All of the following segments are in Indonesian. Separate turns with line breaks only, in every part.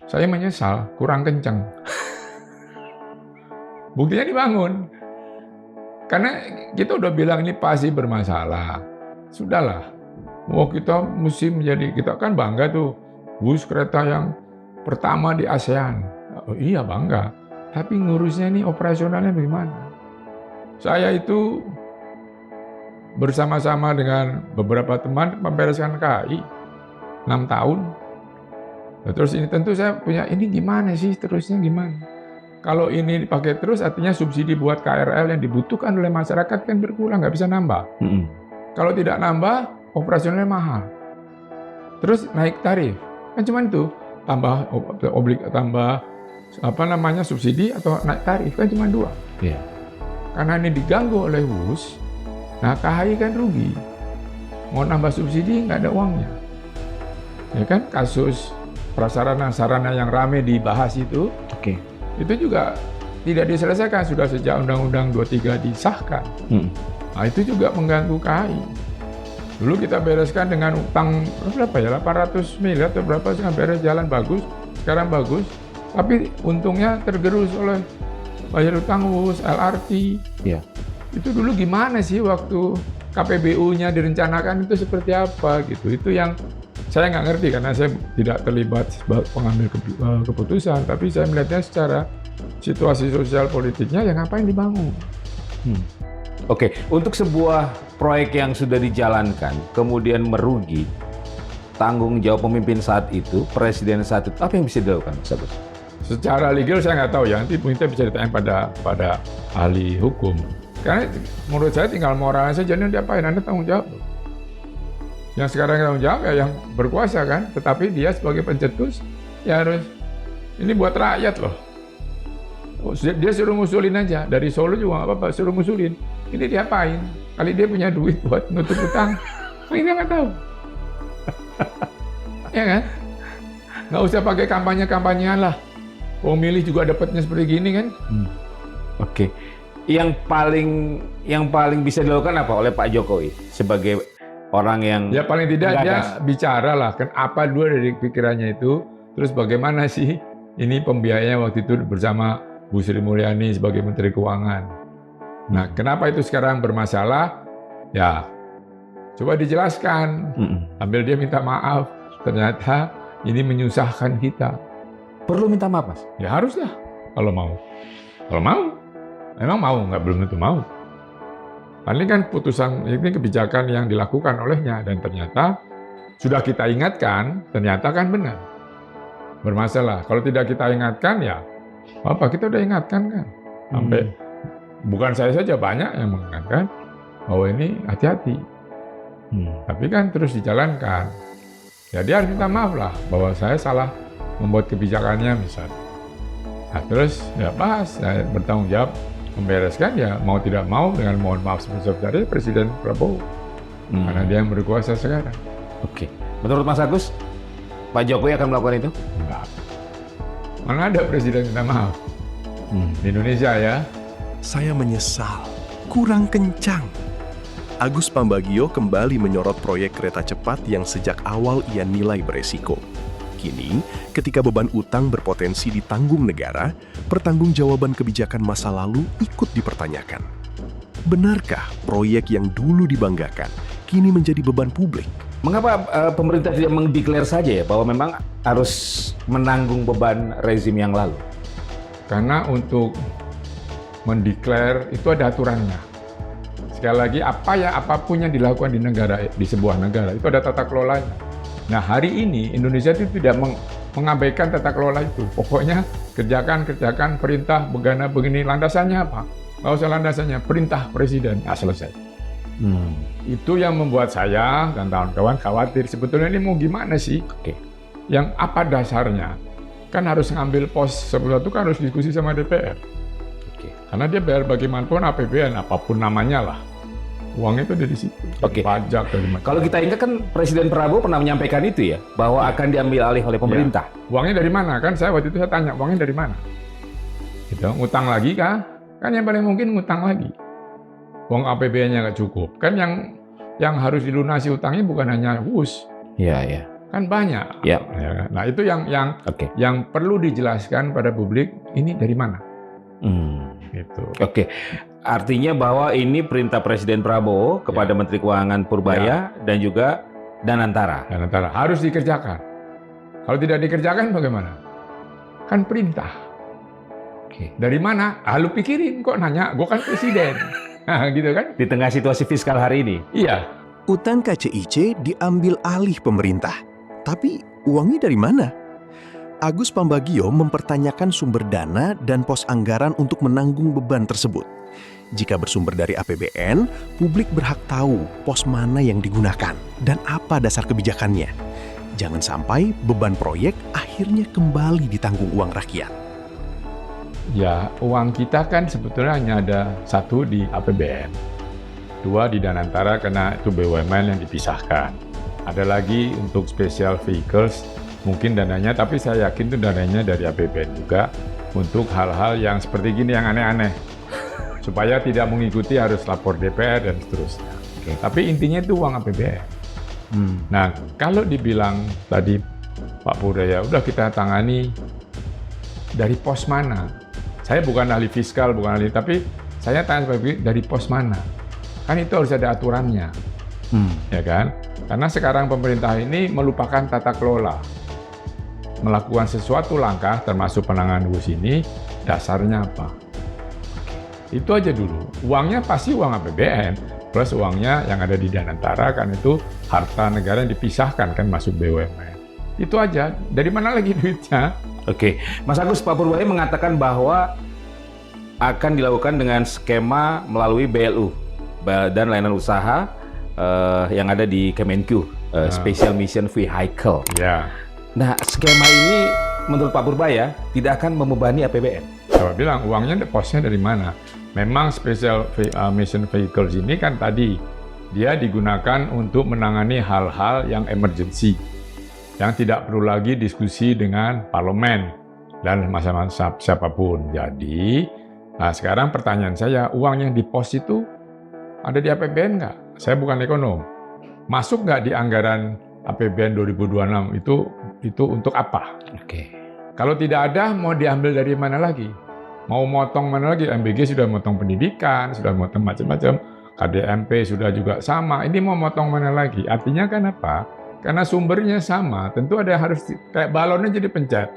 Saya menyesal, kurang kencang. Buktinya dibangun. Karena kita udah bilang ini pasti bermasalah. Sudahlah. Mau kita mesti menjadi, kita kan bangga tuh. Bus kereta yang pertama di ASEAN. Oh, iya bangga. Tapi ngurusnya ini operasionalnya bagaimana? Saya itu bersama-sama dengan beberapa teman membereskan KAI 6 tahun. Nah, terus ini tentu saya punya, ini gimana sih terusnya gimana? Kalau ini dipakai terus artinya subsidi buat KRL yang dibutuhkan oleh masyarakat kan berkurang, nggak bisa nambah. Kalau tidak nambah, operasionalnya mahal. Terus naik tarif, kan cuma itu, tambah subsidi atau naik tarif kan cuma dua.
Yeah.
Karena ini diganggu oleh WUS, nah KHI kan rugi. Mau nambah subsidi nggak ada uangnya. Ya kan kasus prasarana-sarana yang rame dibahas itu, itu juga tidak diselesaikan sudah sejak Undang-Undang 23 disahkan. Nah itu juga mengganggu KHI. Dulu kita bereskan dengan utang berapa ya, 800 miliar atau berapa sih, beres jalan bagus, sekarang bagus. Tapi untungnya tergerus oleh bayar utang WUS, LRT.
Yeah.
Itu dulu gimana sih waktu KPBU-nya direncanakan itu seperti apa gitu. Itu yang saya nggak ngerti karena saya tidak terlibat pengambil keputusan. Tapi saya melihatnya secara situasi sosial politiknya yang ngapain dibangun.
Oke, untuk sebuah proyek yang sudah dijalankan, kemudian merugi, tanggung jawab pemimpin saat itu, presiden saat itu, apa yang bisa dilakukan, Mas Agus?
Secara legal saya nggak tahu ya, nanti mungkin bisa ditanya pada ahli hukum. Karena menurut saya tinggal moralnya saja, ini diapain, Anda tanggung jawab. Yang sekarang tanggung jawab ya yang berkuasa kan, tetapi dia sebagai pencetus, ya harus, ini buat rakyat loh. Dia suruh ngusulin aja, dari Solo juga nggak apa-apa, suruh ngusulin. Ini diapain? Kali dia punya duit buat nutup utang, ini nggak tahu. Ya kan? Nggak usah pakai kampanye-kampanyean lah. Pemilih juga dapatnya seperti gini kan?
Oke. Yang paling bisa dilakukan apa oleh Pak Jokowi sebagai orang yang
ya paling tidak dia bicara lah kan apa dulu dari pikirannya itu, terus bagaimana sih ini pembiayanya waktu itu bersama Bu Sri Mulyani sebagai Menteri Keuangan. Nah, kenapa itu sekarang bermasalah? Ya, coba dijelaskan. Ambil dia minta maaf. Ternyata ini menyusahkan kita.
Perlu minta maaf, Mas?
Ya haruslah, kalau mau. Kalau mau, memang mau, nggak belum tentu mau. Ini kan putusan, ini kebijakan yang dilakukan olehnya. Dan ternyata, sudah kita ingatkan, ternyata kan benar. Bermasalah. Kalau tidak kita ingatkan, ya apa, kita udah ingatkan kan. Sampai bukan saya saja, banyak yang mengingatkan bahwa ini hati-hati. Tapi kan terus dijalankan. Ya dia harus minta maaf lah bahwa saya salah membuat kebijakannya misalnya. Nah, terus ya bahas, saya bertanggung jawab membereskan, ya mau tidak mau dengan mohon maaf sebesar dari Presiden Prabowo. Karena dia yang berkuasa sekarang.
Oke. Menurut Mas Agus, Pak Jokowi akan melakukan itu?
Enggak. Mana ada Presiden minta maaf? Di Indonesia ya.
Saya menyesal, kurang kencang. Agus Pambagio kembali menyorot proyek kereta cepat yang sejak awal ia nilai beresiko. Kini, ketika beban utang berpotensi ditanggung negara, pertanggungjawaban kebijakan masa lalu ikut dipertanyakan. Benarkah proyek yang dulu dibanggakan kini menjadi beban publik?
Mengapa pemerintah tidak mendeklar saja ya bahwa memang harus menanggung beban rezim yang lalu?
Karena untuk mendeklar itu ada aturannya. Sekali lagi, apapun yang dilakukan di sebuah negara itu ada tata kelolanya. Nah, hari ini Indonesia itu tidak mengabaikan tata kelola itu. Pokoknya kerjakan perintah begini, landasannya apa? Nggak usah landasannya, perintah presiden. Nah, selesai. Itu yang membuat saya dan kawan-kawan khawatir. Sebetulnya ini mau gimana sih? Yang apa dasarnya? Kan harus ngambil pos sesuatu, kan harus diskusi sama DPR. Karena dia bayar bagaimanapun APBN, apapun namanya lah. Uangnya itu dari situ. Pajak dari macam.
Kalau kita ingat kan Presiden Prabowo pernah menyampaikan itu ya, bahwa akan diambil alih oleh pemerintah.
Uangnya dari mana? Kan waktu itu saya tanya, uangnya dari mana? Gitu, ngutang lagi kah? Kan yang paling mungkin ngutang lagi. Uang APBN-nya nggak cukup. Kan yang harus dilunasi utangnya bukan hanya WUS.
Iya.
Kan banyak.
Ya.
Ya kan? Nah itu yang
Oke.
perlu dijelaskan pada publik, ini dari mana? Gitu.
Oke. Artinya bahwa ini perintah Presiden Prabowo kepada Menteri Keuangan Purbaya dan juga Danantara.
Dan antara harus dikerjakan. Kalau tidak dikerjakan bagaimana? Kan perintah.
Oke.
Dari mana? Lu pikirin kok nanya, gue kan presiden. Nah, gitu kan?
Di tengah situasi fiskal hari ini.
Iya.
Utang KCIC diambil alih pemerintah. Tapi uangnya dari mana? Agus Pambagio mempertanyakan sumber dana dan pos anggaran untuk menanggung beban tersebut. Jika bersumber dari APBN, publik berhak tahu pos mana yang digunakan dan apa dasar kebijakannya. Jangan sampai beban proyek akhirnya kembali ditanggung uang rakyat.
Ya, uang kita kan sebetulnya hanya ada satu di APBN. Dua di Danantara karena itu BUMN yang dipisahkan. Ada lagi untuk special vehicles, mungkin dananya, tapi saya yakin itu dananya dari APBN juga untuk hal-hal yang seperti gini yang aneh-aneh. Supaya tidak mengikuti harus lapor DPR dan seterusnya. Tapi intinya itu uang APBN. Nah, kalau dibilang tadi Pak Puraya, udah kita tangani dari pos mana? Saya bukan ahli fiskal, bukan ahli, tapi saya tanya dari pos mana? Kan itu harus ada aturannya, ya kan? Karena sekarang pemerintah ini melupakan tata kelola. Melakukan sesuatu langkah, termasuk penanganan bus ini, dasarnya apa? Itu aja dulu. Uangnya pasti uang APBN, plus uangnya yang ada di Danantara, kan itu harta negara yang dipisahkan, kan masuk BUMN. Itu aja. Dari mana lagi duitnya?
Oke, Mas Agus, Pak Purbaya mengatakan bahwa akan dilakukan dengan skema melalui BLU, Badan Layanan Usaha yang ada di Kemenq, Special Mission Vehicle.
Ya.
Nah, skema ini menurut Pak Purbaya tidak akan membebani APBN.
Saya bilang uangnya posnya dari mana? Memang Special Mission Vehicles ini kan tadi dia digunakan untuk menangani hal-hal yang emergency, yang tidak perlu lagi diskusi dengan parlemen dan masa-masa siapapun. Jadi, nah sekarang pertanyaan saya, uang yang di pos itu ada di APBN nggak? Saya bukan ekonom. Masuk nggak di anggaran APBN 2026 itu untuk apa?
Oke.
Kalau tidak ada, mau diambil dari mana lagi? Mau motong mana lagi? MBG sudah motong pendidikan, sudah motong macam-macam. KDMP sudah juga sama. Ini mau motong mana lagi? Artinya kan apa? Karena sumbernya sama, tentu ada harus kayak balonnya jadi pencet.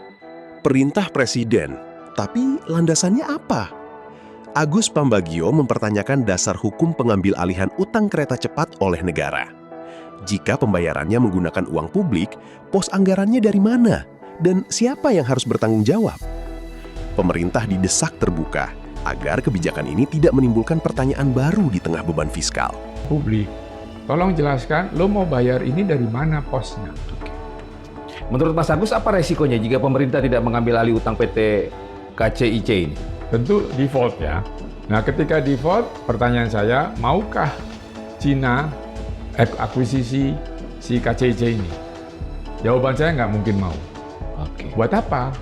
Perintah presiden, tapi landasannya apa? Agus Pambagio mempertanyakan dasar hukum pengambil alihan utang kereta cepat oleh negara. Jika pembayarannya menggunakan uang publik, pos anggarannya dari mana? Dan siapa yang harus bertanggung jawab? Pemerintah didesak terbuka agar kebijakan ini tidak menimbulkan pertanyaan baru di tengah beban fiskal.
Publik, tolong jelaskan, lo mau bayar ini dari mana posnya?
Menurut Mas Agus, apa resikonya jika pemerintah tidak mengambil alih utang PT KCIC ini?
Tentu default ya. Nah ketika default, pertanyaan saya, maukah Cina akuisisi si KCIC ini? Jawaban saya nggak mungkin mau.
Oke.
Buat apa?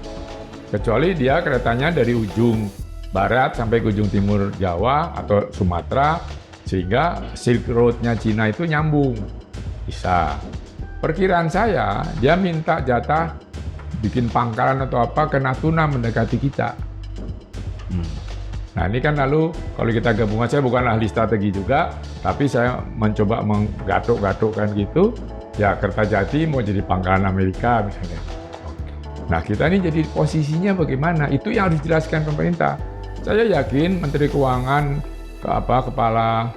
Kecuali dia keretanya dari ujung barat sampai ke ujung timur Jawa atau Sumatera, sehingga Silk Road-nya Cina itu nyambung. Bisa. Perkiraan saya, dia minta jatah bikin pangkalan atau apa ke Natuna mendekati kita. Nah ini kan lalu kalau kita gabungan, saya bukan ahli strategi juga, tapi saya mencoba menggatuk-gatukkan gitu, ya Kertajati mau jadi pangkalan Amerika misalnya. Nah kita ini jadi posisinya bagaimana, itu yang harus dijelaskan pemerintah. Saya yakin Menteri Keuangan, Kepala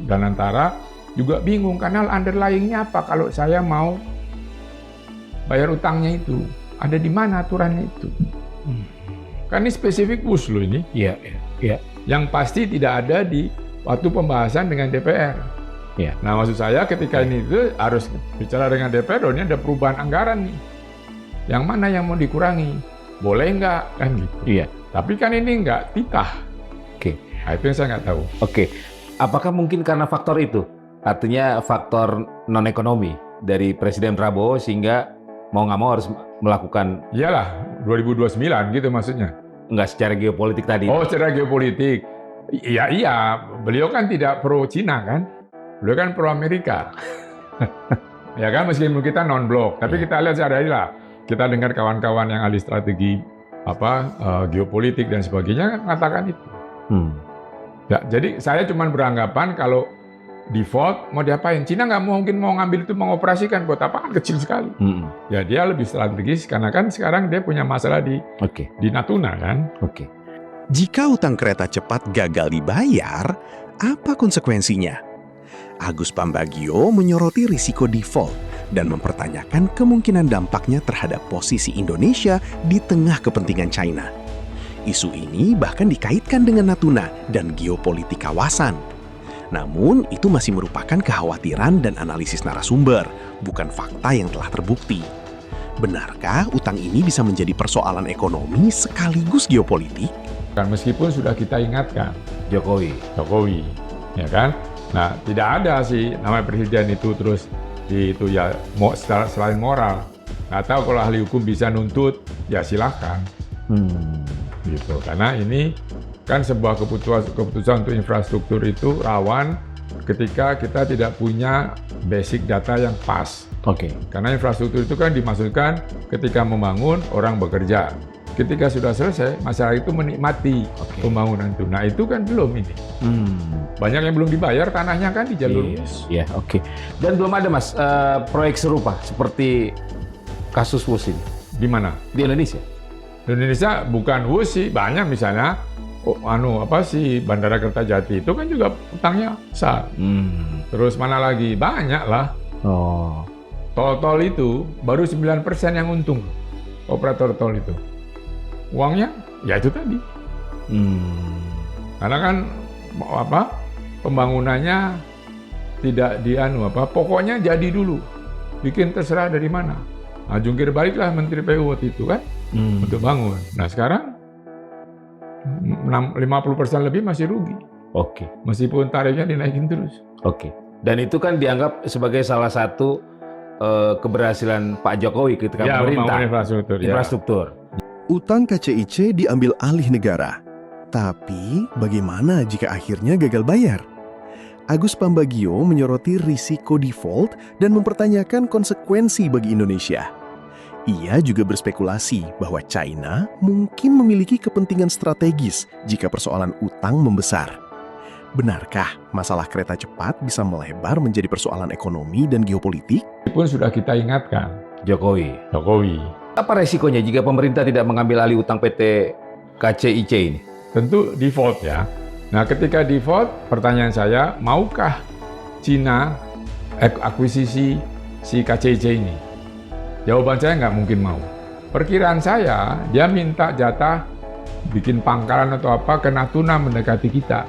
Danantara juga bingung karena underlying-nya apa kalau saya mau bayar utangnya itu. Ada di mana aturannya itu? Kan ini spesifik bus loh ini.
Iya.
Yang pasti tidak ada di waktu pembahasan dengan DPR.
Iya.
Nah maksud saya ketika ini itu harus bicara dengan DPR, ini ada perubahan anggaran nih. Yang mana yang mau dikurangi? Boleh nggak? Kan gitu.
Iya.
Tapi kan ini nggak titah.
Oke.
Nah, itu yang saya nggak tahu.
Oke. Apakah mungkin karena faktor itu? Artinya faktor non-ekonomi dari Presiden Prabowo sehingga mau nggak mau harus melakukan...
Iyalah, 2029 gitu maksudnya.
Nggak secara geopolitik tadi.
Oh, secara geopolitik. Iya. Beliau kan tidak pro Cina kan? Beliau kan pro Amerika. Ya kan, meskipun kita non-blok, tapi kita lihat sehari-hari lah. Kita dengar kawan-kawan yang ahli strategi geopolitik dan sebagainya mengatakan itu. Ya, jadi saya cuma beranggapan kalau default mau diapain? Cina nggak mungkin mau ngambil itu mengoperasikan, buat apa, kan kecil sekali. Ya dia lebih strategis karena kan sekarang dia punya masalah di Natuna kan.
Jika utang kereta cepat gagal dibayar, apa konsekuensinya? Agus Pambagio menyoroti risiko default dan mempertanyakan kemungkinan dampaknya terhadap posisi Indonesia di tengah kepentingan China. Isu ini bahkan dikaitkan dengan Natuna dan geopolitik kawasan. Namun, itu masih merupakan kekhawatiran dan analisis narasumber, bukan fakta yang telah terbukti. Benarkah utang ini bisa menjadi persoalan ekonomi sekaligus geopolitik?
Kan meskipun sudah kita ingatkan
Jokowi,
ya kan? Nah, tidak ada sih nama presiden itu terus itu ya selain moral. Nggak tahu kalau ahli hukum bisa nuntut, ya silahkan. Gitu. Karena ini kan sebuah keputusan untuk infrastruktur itu rawan ketika kita tidak punya basic data yang pas. Karena infrastruktur itu kan dimaksudkan ketika membangun orang bekerja. Ketika sudah selesai, masyarakat itu menikmati pembangunan itu. Nah itu kan belum ini. Banyak yang belum dibayar tanahnya kan di jalur.
Dan belum ada Mas proyek serupa seperti kasus WUS ini.
Di mana?
Di Indonesia.
Di Indonesia bukan WUS sih, banyak misalnya Bandara Kertajati itu kan juga utangnya besar. Terus mana lagi? Banyak lah. Tol-tol itu baru 9% yang untung. Operator tol itu. Uangnya ya itu tadi. Karena kan pembangunannya tidak pokoknya jadi dulu. Bikin terserah dari mana. Nah, jungkir baliklah Menteri PU waktu itu kan untuk bangun. Nah, sekarang 50% lebih masih rugi. Meskipun tarifnya dinaikin terus.
Dan itu kan dianggap sebagai salah satu keberhasilan Pak Jokowi ketika pemerintah infrastruktur.
Utang KCIC diambil alih negara. Tapi bagaimana jika akhirnya gagal bayar? Agus Pambagio menyoroti risiko default dan mempertanyakan konsekuensi bagi Indonesia. Ia juga berspekulasi bahwa China mungkin memiliki kepentingan strategis jika persoalan utang membesar. Benarkah masalah kereta cepat bisa melebar menjadi persoalan ekonomi dan geopolitik?
Pun sudah kita ingatkan
Jokowi.
Apa
resikonya jika pemerintah tidak mengambil alih utang PT KCIC ini?
Tentu default ya. Nah, ketika default, pertanyaan saya, maukah Cina akuisisi si KCIC ini? Jawaban saya nggak mungkin mau. Perkiraan saya, dia minta jatah bikin pangkalan atau apa ke Natuna mendekati kita.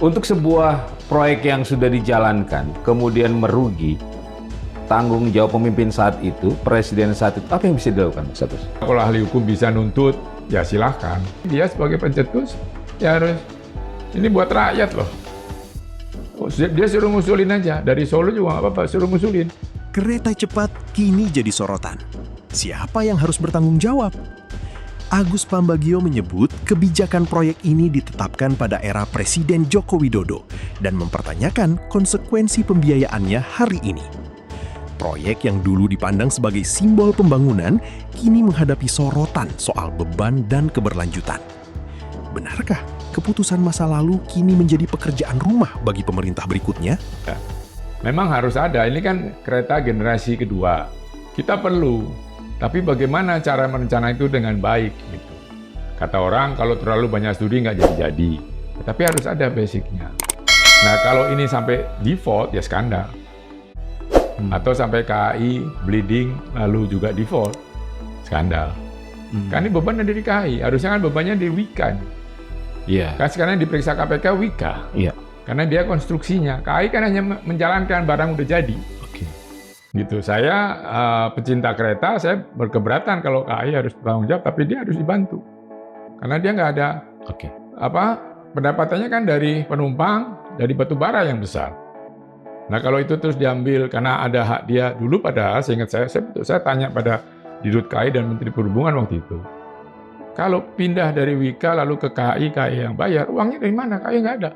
Untuk sebuah proyek yang sudah dijalankan, kemudian merugi, tanggung jawab pemimpin saat itu, presiden saat itu, apa yang bisa dilakukan, Mas Agus?
Kalau ahli hukum bisa nuntut, ya silahkan. Dia sebagai pencetus, ya harus, ini buat rakyat loh. Dia suruh ngusulin aja, dari Solo juga nggak apa-apa, suruh ngusulin.
Kereta cepat kini jadi sorotan. Siapa yang harus bertanggung jawab? Agus Pambagio menyebut kebijakan proyek ini ditetapkan pada era Presiden Joko Widodo dan mempertanyakan konsekuensi pembiayaannya hari ini. Proyek yang dulu dipandang sebagai simbol pembangunan kini menghadapi sorotan soal beban dan keberlanjutan. Benarkah keputusan masa lalu kini menjadi pekerjaan rumah bagi pemerintah berikutnya?
Memang harus ada, ini kan kereta generasi kedua. Kita perlu, tapi bagaimana cara merencana itu dengan baik gitu. Kata orang kalau terlalu banyak studi nggak jadi-jadi, tapi harus ada basicnya. Nah kalau ini sampai default ya skandal. Atau sampai KAI bleeding lalu juga default, skandal. Kan ini beban dari KAI, harusnya kan bebannya di Wika. Kan sekarang diperiksa KPK Wika. Karena dia konstruksinya, KAI kan hanya menjalankan barang udah jadi. Gitu. Saya pecinta kereta, saya berkeberatan kalau KAI harus bertanggung jawab, tapi dia harus dibantu. Karena dia nggak ada pendapatannya kan dari penumpang, dari batu bara yang besar. Nah kalau itu terus diambil karena ada hak dia dulu, padahal seingat saya tanya pada Dirut KAI dan Menteri Perhubungan waktu itu. Kalau pindah dari Wika lalu ke KAI yang bayar, uangnya dari mana? KAI nggak ada.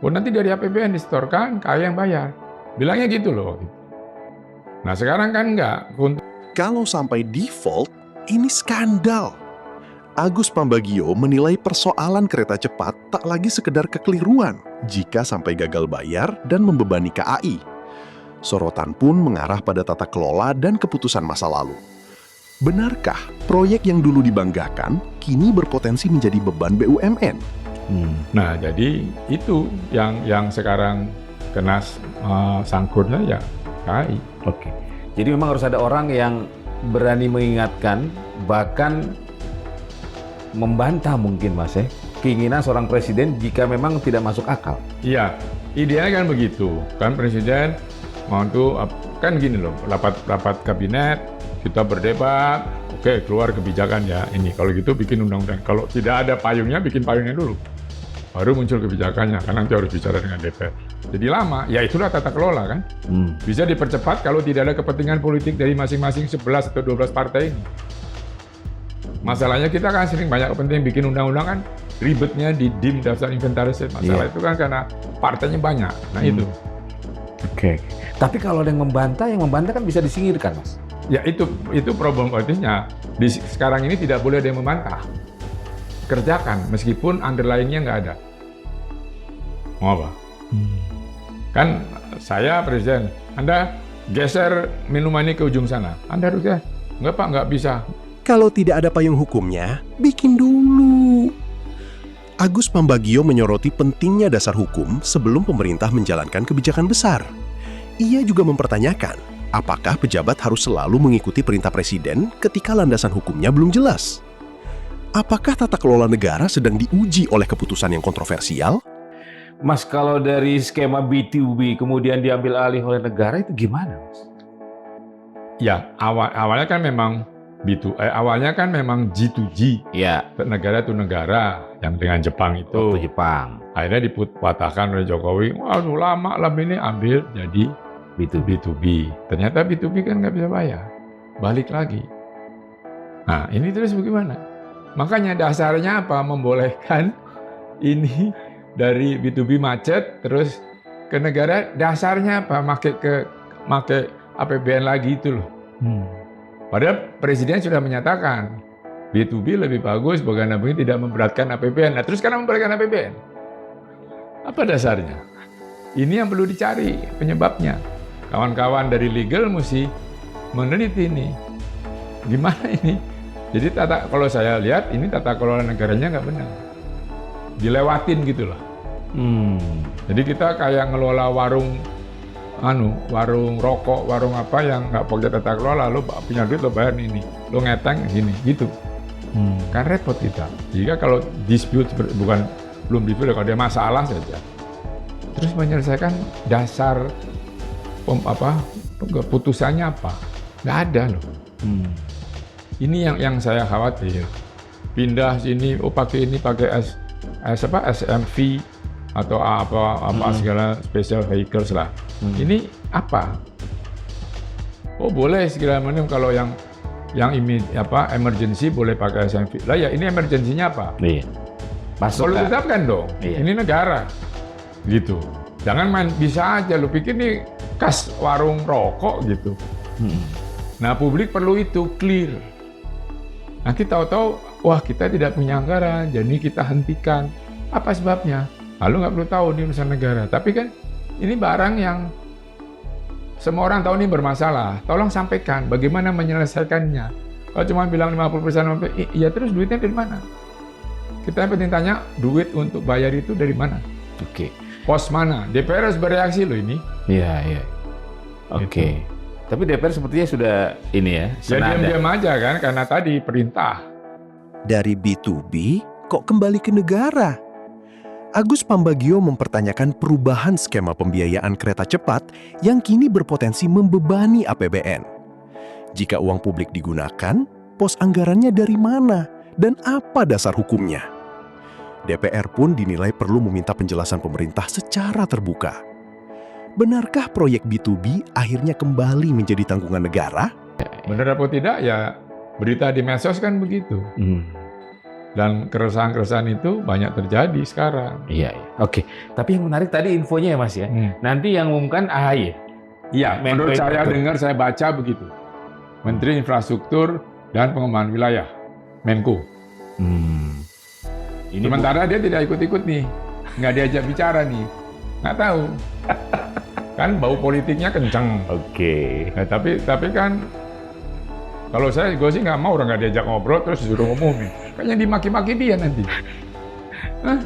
Nanti dari APBN disetorkan, KAI yang bayar. Bilangnya gitu loh. Nah sekarang kan enggak.
Kalau sampai default, ini skandal. Agus Pambagio menilai persoalan kereta cepat tak lagi sekedar kekeliruan jika sampai gagal bayar dan membebani KAI. Sorotan pun mengarah pada tata kelola dan keputusan masa lalu. Benarkah proyek yang dulu dibanggakan kini berpotensi menjadi beban BUMN?
Nah jadi itu yang sekarang kena sangkutnya ya KAI.
Oke. Jadi memang harus ada orang yang berani mengingatkan, bahkan membantah mungkin Mas keinginan seorang presiden jika memang tidak masuk akal.
Iya, idealnya kan begitu. Kan presiden mau tuh kan gini loh, rapat kabinet, kita berdebat, oke keluar kebijakan ya ini. Kalau gitu bikin undang-undang. Kalau tidak ada payungnya, bikin payungnya dulu. Baru muncul kebijakannya, kan nanti harus bicara dengan DPR. Jadi lama, ya itulah tata kelola kan. Bisa dipercepat kalau tidak ada kepentingan politik dari masing-masing 11 atau 12 partai ini. Masalahnya kita kan sering banyak kepentingan bikin undang-undang kan ribetnya di DIM, daftar inventaris. Masalah itu kan karena partainya banyak. Nah itu.
Oke. Tapi kalau ada yang membantah kan bisa disingkirkan Mas.
Ya itu problematisnya. Sekarang ini tidak boleh ada yang membantah. Kerjakan meskipun underlying-nya nggak ada. Mau apa? Kan saya presiden, Anda geser minuman ini ke ujung sana. Anda harus ya? Nggak Pak, nggak bisa.
Kalau tidak ada payung hukumnya, bikin dulu. Agus Pambagio menyoroti pentingnya dasar hukum sebelum pemerintah menjalankan kebijakan besar. Ia juga mempertanyakan, apakah pejabat harus selalu mengikuti perintah presiden ketika landasan hukumnya belum jelas? Apakah tata kelola negara sedang diuji oleh keputusan yang kontroversial?
Mas, kalau dari skema B2B kemudian diambil alih oleh negara itu gimana Mas?
Ya, awalnya kan memang awalnya kan memang G2G.
Ya.
Negara itu negara yang dengan Jepang itu.
Waktu Jepang.
Akhirnya dipatahkan oleh Jokowi. Waduh lama lah ini ambil jadi B2B. Ternyata B2B kan nggak bisa bayar. Balik lagi. Nah ini terus bagaimana? Makanya dasarnya apa? Membolehkan ini dari B2B macet terus ke negara. Dasarnya apa? Make APBN lagi itu loh. Padahal Presiden sudah menyatakan B2B lebih bagus bagaimana begini tidak memberatkan APBN. Nah terus karena memberatkan APBN. Apa dasarnya? Ini yang perlu dicari penyebabnya. Kawan-kawan dari legal mesti meneliti ini. Gimana ini? Jadi kalau saya lihat ini tata kelola negaranya nggak benar. Dilewatin gitu loh. Jadi kita kayak ngelola warung rokok, warung apa yang nggak pakai tata kelola, lo punya duit lo bayar ini, lo ngeteng gini, gitu. Kan repot kita. Jika kalau dispute belum dispute, kalau dia masalah saja, terus menyelesaikan dasar putusannya apa? Nggak ada loh. Ini yang saya khawatir. Pindah sini, pakai SMV atau apa segala special vehicles lah. Ini apa? Oh boleh segala macam kalau yang emergency boleh pakai SMV. Lah ya ini emergensinya apa?
Iya.
Kalau ditetapkan dong.
Iya.
Ini negara. Gitu. Jangan main bisa aja lu pikir nih kas warung rokok gitu. Nah publik perlu itu clear. Nanti tahu-tahu wah kita tidak punya anggaran, jadi kita hentikan. Apa sebabnya? Lalu nggak perlu tahu ini urusan negara. Tapi kan ini barang yang semua orang tahu ini bermasalah. Tolong sampaikan bagaimana menyelesaikannya. Kalau cuma bilang 50%, iya terus duitnya dari mana? Kita penting tanya duit untuk bayar itu dari mana?
Oke.
Pos mana? DPR harus bereaksi loh ini.
Iya. Oke. Tapi DPR sepertinya sudah ini ya.
Ya diam-diam aja kan karena tadi perintah.
Dari B2B kok kembali ke negara? Agus Pambagio mempertanyakan perubahan skema pembiayaan kereta cepat yang kini berpotensi membebani APBN. Jika uang publik digunakan, pos anggarannya dari mana dan apa dasar hukumnya? DPR pun dinilai perlu meminta penjelasan pemerintah secara terbuka. Benarkah proyek B2B akhirnya kembali menjadi tanggungan negara?
Benar atau tidak ya berita di medsos kan begitu. Dan keresahan-keresahan itu banyak terjadi sekarang.
Iya. Oke. Tapi yang menarik tadi infonya ya Mas ya. Nanti yang umumkan AHY.
Iya,
Menko
menurut saya
Infrastruktur.
dengar, saya baca begitu. Menteri Infrastruktur dan Pengembangan Wilayah, Menko.
Ini
Sementara dia tidak ikut-ikut nih, nggak diajak bicara nih, nggak tahu. Kan bau politiknya kenceng.
Oke.
Nah, tapi kan kalau gue sih nggak mau orang nggak diajak ngobrol terus disuruh ngumumin. Kan yang dimaki-maki dia nanti. Hah?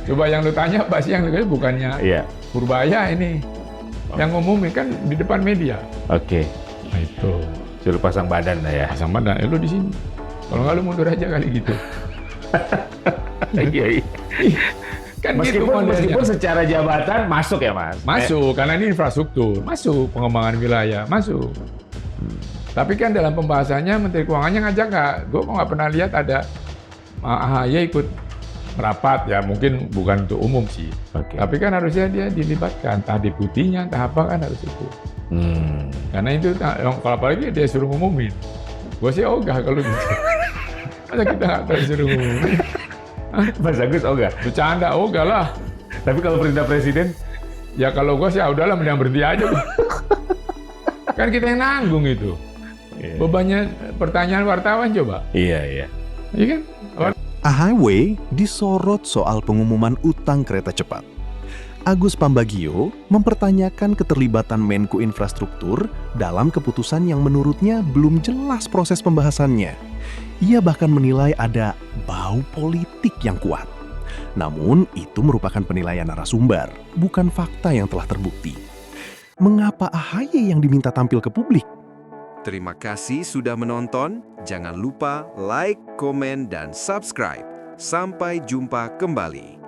Coba yang lu tanya pasti yang lu tanya bukannya
Iya.
Purbaya ini. Yang ngumumin kan di depan media.
Oke.
Nah itu.
Suruh pasang badan lah ya.
Pasang badan, lu di sini. Kalau nggak lu mundur aja kali gitu.
Iya.
Kan gitu
Meskipun
modelnya.
secara jabatan masuk ya Mas.
Masuk, karena ini infrastruktur. Masuk, pengembangan wilayah, masuk. Tapi kan dalam pembahasannya Menteri Keuangannya ngajak nggak? Gue kok nggak pernah lihat ada AHY ikut merapat, ya mungkin bukan untuk umum sih.
Oke.
Tapi kan harusnya dia dilibatkan, entah deputinya, entah apa kan harus itu. Karena itu, kalau apalagi dia suruh ngumumin. Gue sih ogah kalau gitu. Masa kita nggak tahu disuruh ngumumin?
Mas Agus enggak.
Bercanda, ogah lah.
Tapi kalau perintah presiden,
Ya kalau gue sih udahlah mending berhenti aja. Kan kita yang nanggung itu. Bebannya pertanyaan wartawan coba.
Iya.
Iya kan?
AHY disorot soal pengumuman utang kereta cepat. Agus Pambagio mempertanyakan keterlibatan Menko Infrastruktur dalam keputusan yang menurutnya belum jelas proses pembahasannya. Ia bahkan menilai ada bau politik yang kuat. Namun, itu merupakan penilaian narasumber, bukan fakta yang telah terbukti. Mengapa AHY yang diminta tampil ke publik? Terima kasih sudah menonton. Jangan lupa like, komen, dan subscribe. Sampai jumpa kembali.